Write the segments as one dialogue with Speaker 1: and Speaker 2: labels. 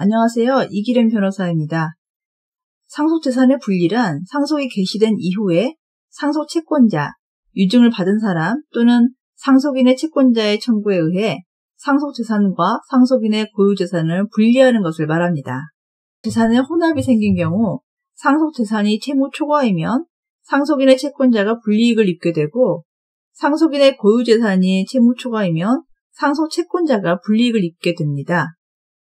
Speaker 1: 안녕하세요. 이기련 변호사입니다. 상속재산의 분리란 상속이 개시된 이후에 상속채권자, 유증을 받은 사람 또는 상속인의 채권자의 청구에 의해 상속재산과 상속인의 고유재산을 분리하는 것을 말합니다. 재산의 혼합이 생긴 경우 상속재산이 채무 초과이면 상속인의 채권자가 불이익을 입게 되고 상속인의 고유재산이 채무 초과이면 상속채권자가 불이익을 입게 됩니다.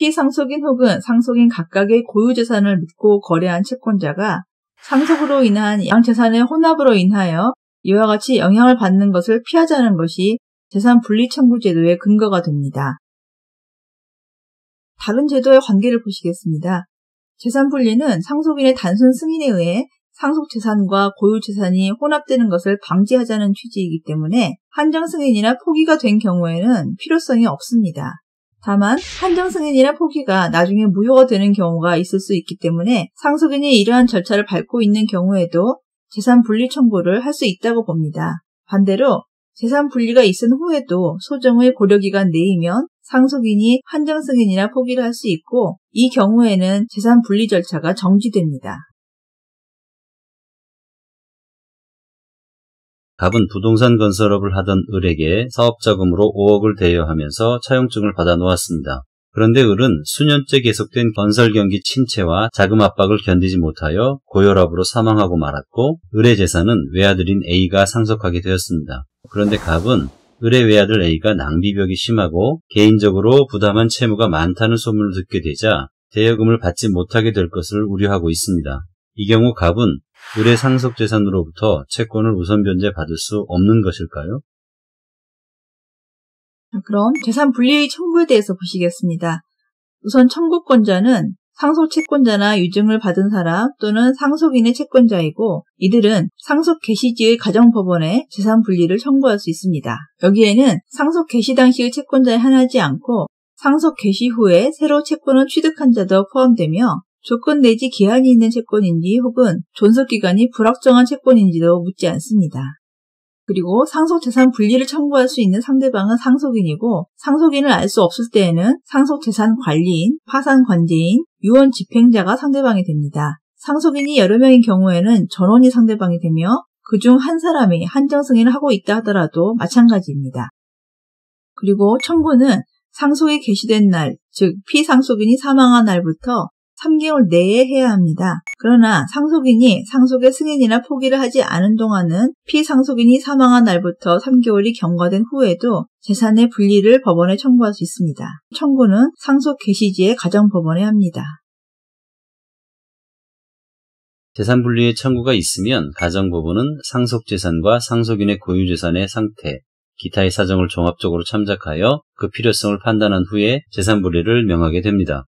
Speaker 1: 피상속인 혹은 상속인 각각의 고유재산을 묻고 거래한 채권자가 상속으로 인한 양재산의 혼합으로 인하여 이와 같이 영향을 받는 것을 피하자는 것이 재산분리청구제도의 근거가 됩니다. 다른 제도의 관계를 보시겠습니다. 재산분리는 상속인의 단순 승인에 의해 상속재산과 고유재산이 혼합되는 것을 방지하자는 취지이기 때문에 한정승인이나 포기가 된 경우에는 필요성이 없습니다. 다만 한정승인이나 포기가 나중에 무효가 되는 경우가 있을 수 있기 때문에 상속인이 이러한 절차를 밟고 있는 경우에도 재산분리 청구를 할 수 있다고 봅니다. 반대로 재산분리가 있은 후에도 소정의 고려기간 내이면 상속인이 한정승인이나 포기를 할 수 있고 이 경우에는 재산분리 절차가 정지됩니다.
Speaker 2: 갑은 부동산 건설업을 하던 을에게 사업자금으로 5억을 대여하면서 차용증을 받아 놓았습니다. 그런데 을은 수년째 계속된 건설 경기 침체와 자금 압박을 견디지 못하여 고혈압으로 사망하고 말았고 을의 재산은 외아들인 A가 상속하게 되었습니다. 그런데 갑은 을의 외아들 A가 낭비벽이 심하고 개인적으로 부담한 채무가 많다는 소문을 듣게 되자 대여금을 받지 못하게 될 것을 우려하고 있습니다. 이 경우 갑은 을의 상속재산으로부터 채권을 우선 변제받을 수 없는 것일까요?
Speaker 1: 그럼 재산분리 청구에 대해서 보시겠습니다. 우선 청구권자는 상속채권자나 유증을 받은 사람 또는 상속인의 채권자이고 이들은 상속 개시지의 가정법원에 재산분리를 청구할 수 있습니다. 여기에는 상속 개시 당시의 채권자에 한하지 않고 상속 개시 후에 새로 채권을 취득한 자도 포함되며 조건 내지 기한이 있는 채권인지 혹은 존속기간이 불확정한 채권인지도 묻지 않습니다. 그리고 상속재산 분리를 청구할 수 있는 상대방은 상속인이고 상속인을 알 수 없을 때에는 상속재산 관리인, 파산관제인, 유언집행자가 상대방이 됩니다. 상속인이 여러 명인 경우에는 전원이 상대방이 되며 그중 한 사람이 한정승인을 하고 있다 하더라도 마찬가지입니다. 그리고 청구는 상속이 개시된 날, 즉 피상속인이 사망한 날부터 3개월 내에 해야 합니다. 그러나 상속인이 상속의 승인이나 포기를 하지 않은 동안은 피상속인이 사망한 날부터 3개월이 경과된 후에도 재산의 분리를 법원에 청구할 수 있습니다. 청구는 상속 개시지의 가정법원에 합니다.
Speaker 2: 재산분리의 청구가 있으면 가정법원은 상속재산과 상속인의 고유재산의 상태, 기타의 사정을 종합적으로 참작하여 그 필요성을 판단한 후에 재산분리를 명하게 됩니다.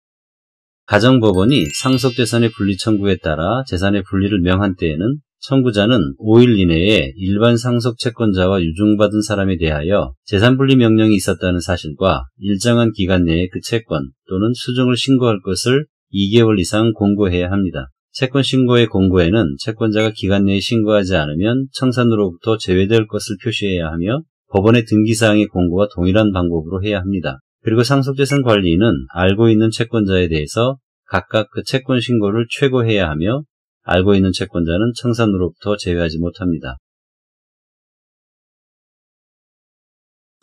Speaker 2: 가정법원이 상속재산의 분리 청구에 따라 재산의 분리를 명한 때에는 청구자는 5일 이내에 일반 상속채권자와 유증받은 사람에 대하여 재산분리 명령이 있었다는 사실과 일정한 기간 내에 그 채권 또는 수증을 신고할 것을 2개월 이상 공고해야 합니다. 채권 신고의 공고에는 채권자가 기간 내에 신고하지 않으면 청산으로부터 제외될 것을 표시해야 하며 법원의 등기사항의 공고와 동일한 방법으로 해야 합니다. 그리고 상속재산 관리인은 알고 있는 채권자에 대해서 각각 그 채권 신고를 최고해야 하며 알고 있는 채권자는 청산으로부터 제외하지 못합니다.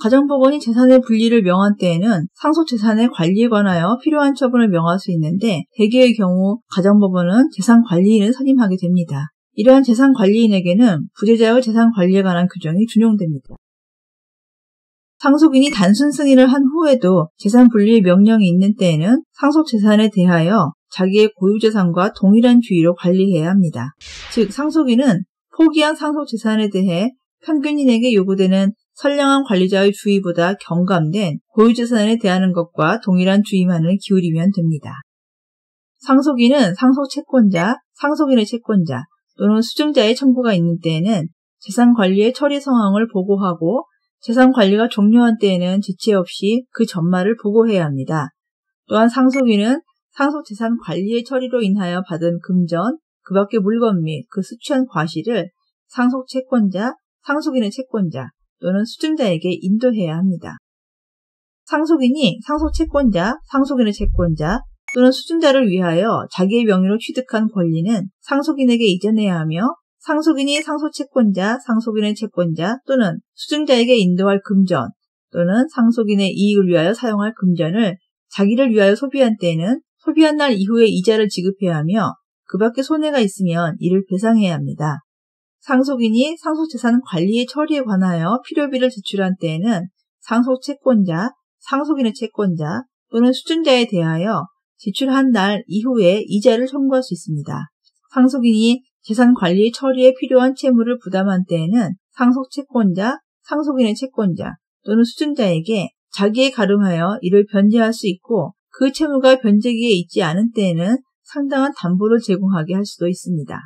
Speaker 1: 가정법원이 재산의 분리를 명한 때에는 상속재산의 관리에 관하여 필요한 처분을 명할 수 있는데 대개의 경우 가정법원은 재산관리인을 선임하게 됩니다. 이러한 재산관리인에게는 부재자의 재산관리에 관한 규정이 준용됩니다. 상속인이 단순 승인을 한 후에도 재산분리의 명령이 있는 때에는 상속재산에 대하여 자기의 고유재산과 동일한 주의로 관리해야 합니다. 즉 상속인은 포기한 상속재산에 대해 평균인에게 요구되는 선량한 관리자의 주의보다 경감된 고유재산에 대하는 것과 동일한 주의만을 기울이면 됩니다. 상속인은 상속채권자, 상속인의 채권자 또는 수증자의 청구가 있는 때에는 재산관리의 처리 상황을 보고하고 재산관리가 종료한 때에는 지체 없이 그 전말을 보고해야 합니다. 또한 상속인은 상속재산 관리의 처리로 인하여 받은 금전, 그 밖의 물건 및 그 수취한 과실을 상속채권자, 상속인의 채권자 또는 수증자에게 인도해야 합니다. 상속인이 상속채권자, 상속인의 채권자 또는 수증자를 위하여 자기의 명의로 취득한 권리는 상속인에게 이전해야 하며 상속인이 상속채권자, 상속인의 채권자 또는 수증자에게 인도할 금전 또는 상속인의 이익을 위하여 사용할 금전을 자기를 위하여 소비한 때에는 소비한 날 이후에 이자를 지급해야 하며 그 밖에 손해가 있으면 이를 배상해야 합니다. 상속인이 상속재산 관리 처리에 관하여 필요비를 지출한 때에는 상속채권자, 상속인의 채권자 또는 수증자에 대하여 지출한 날 이후에 이자를 청구할 수 있습니다. 상속인이 재산 관리 처리에 필요한 채무를 부담한 때에는 상속채권자, 상속인의 채권자 또는 수증자에게 자기에 가름하여 이를 변제할 수 있고 그 채무가 변제기에 있지 않은 때에는 상당한 담보를 제공하게 할 수도 있습니다.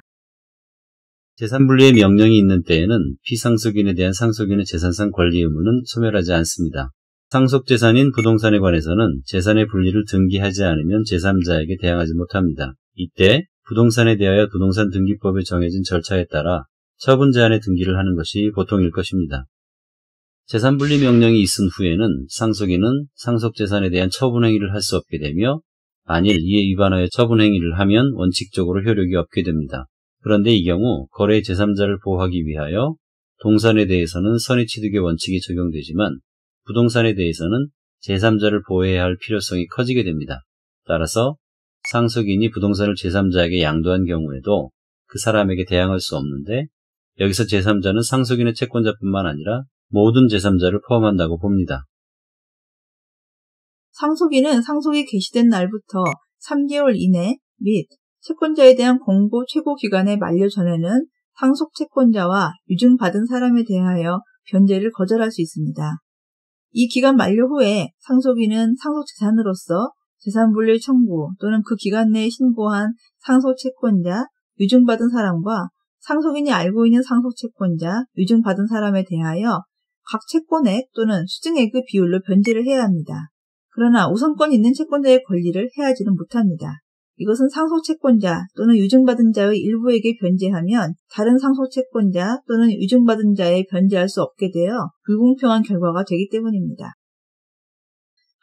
Speaker 2: 재산분리의 명령이 있는 때에는 피상속인에 대한 상속인의 재산상 권리 의무는 소멸하지 않습니다. 상속재산인 부동산에 관해서는 재산의 분리를 등기하지 않으면 제3자에게 대항하지 못합니다. 이때 부동산에 대하여 부동산 등기법에 정해진 절차에 따라 처분 제한의 등기를 하는 것이 보통일 것입니다. 재산분리 명령이 있은 후에는 상속인은 상속재산에 대한 처분행위를 할 수 없게 되며 만일 이에 위반하여 처분행위를 하면 원칙적으로 효력이 없게 됩니다. 그런데 이 경우 거래 제3자를 보호하기 위하여 동산에 대해서는 선의취득의 원칙이 적용되지만 부동산에 대해서는 제3자를 보호해야 할 필요성이 커지게 됩니다. 따라서 상속인이 부동산을 제3자에게 양도한 경우에도 그 사람에게 대항할 수 없는데 여기서 제3자는 상속인의 채권자뿐만 아니라 모든 제3자를 포함한다고 봅니다.
Speaker 1: 상속인은 상속이 개시된 날부터 3개월 이내 및 채권자에 대한 공고 최고 기간의 만료 전에는 상속 채권자와 유증받은 사람에 대하여 변제를 거절할 수 있습니다. 이 기간 만료 후에 상속인은 상속재산으로서 재산분리 청구 또는 그 기간 내에 신고한 상속채권자, 유증받은 사람과 상속인이 알고 있는 상속채권자, 유증받은 사람에 대하여 각 채권액 또는 수증액의 비율로 변제를 해야 합니다. 그러나 우선권 있는 채권자의 권리를 해하지는 못합니다. 이것은 상속채권자 또는 유증받은 자의 일부에게 변제하면 다른 상속채권자 또는 유증받은 자에 변제할 수 없게 되어 불공평한 결과가 되기 때문입니다.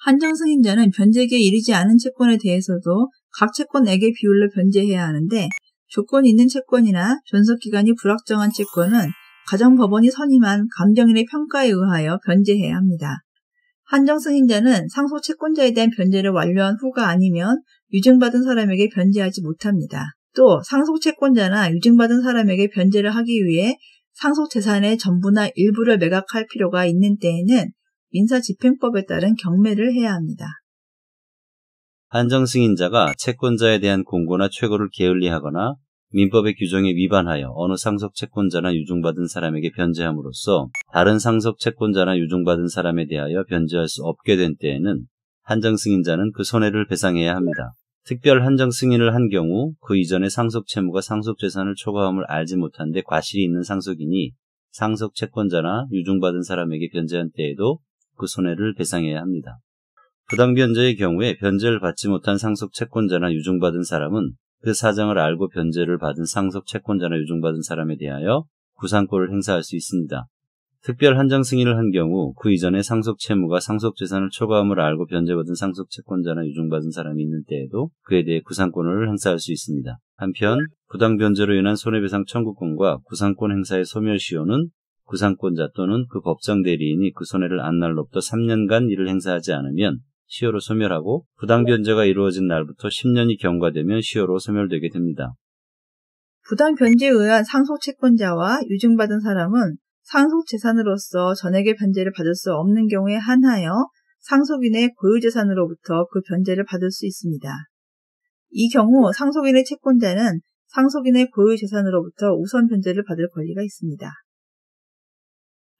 Speaker 1: 한정승인자는 변제기에 이르지 않은 채권에 대해서도 각 채권액의 비율로 변제해야 하는데 조건이 있는 채권이나 존속기간이 불확정한 채권은 가정법원이 선임한 감정인의 평가에 의하여 변제해야 합니다. 한정승인자는 상속채권자에 대한 변제를 완료한 후가 아니면 유증받은 사람에게 변제하지 못합니다. 또 상속채권자나 유증받은 사람에게 변제를 하기 위해 상속재산의 전부나 일부를 매각할 필요가 있는 때에는 민사집행법에 따른 경매를 해야 합니다.
Speaker 2: 한정승인자가 채권자에 대한 공고나 최고를 게을리하거나 민법의 규정에 위반하여 어느 상속채권자나 유증받은 사람에게 변제함으로써 다른 상속채권자나 유증받은 사람에 대하여 변제할 수 없게 된 때에는 한정승인자는 그 손해를 배상해야 합니다. 특별 한정승인을 한 경우 그 이전에 상속채무가 상속재산을 초과함을 알지 못한 데 과실이 있는 상속인이 상속채권자나 유증받은 사람에게 변제한 때에도 그 손해를 배상해야 합니다. 부당변제의 경우에 변제를 받지 못한 상속채권자나 유증받은 사람은 그 사정을 알고 변제를 받은 상속채권자나 유증받은 사람에 대하여 구상권을 행사할 수 있습니다. 특별 한정승인을 한 경우 그 이전에 상속채무가 상속재산을 초과함을 알고 변제받은 상속채권자나 유증받은 사람이 있는 때에도 그에 대해 구상권을 행사할 수 있습니다. 한편 부당변제로 인한 손해배상 청구권과 구상권 행사의 소멸시효는 구상권자 또는 그 법정 대리인이 그 손해를 안 날로부터 3년간 이를 행사하지 않으면 시효로 소멸하고 부당변제가 이루어진 날부터 10년이 경과되면 시효로 소멸되게 됩니다.
Speaker 1: 부당변제에 의한 상속채권자와 유증받은 사람은 상속재산으로서 전액의 변제를 받을 수 없는 경우에 한하여 상속인의 고유재산으로부터 그 변제를 받을 수 있습니다. 이 경우 상속인의 채권자는 상속인의 고유재산으로부터 우선 변제를 받을 권리가 있습니다.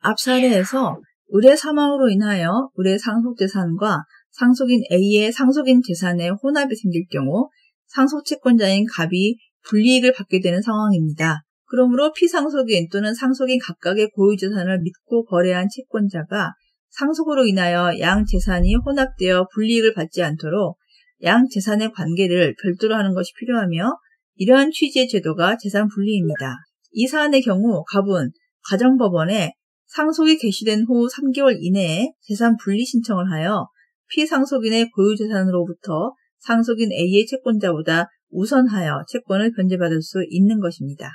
Speaker 1: 앞 사례에서 의뢰 사망으로 인하여 의뢰 상속재산과 상속인 A의 상속인 재산에 혼합이 생길 경우 상속채권자인 갑이 불이익을 받게 되는 상황입니다. 그러므로 피상속인 또는 상속인 각각의 고유재산을 믿고 거래한 채권자가 상속으로 인하여 양 재산이 혼합되어 불이익을 받지 않도록 양 재산의 관계를 별도로 하는 것이 필요하며 이러한 취지의 제도가 재산분리입니다. 이 사안의 경우 갑은 가정법원에 상속이 개시된 후 3개월 이내에 재산분리 신청을 하여 피상속인의 고유재산으로부터 상속인 A의 채권자보다 우선하여 채권을 변제받을 수 있는 것입니다.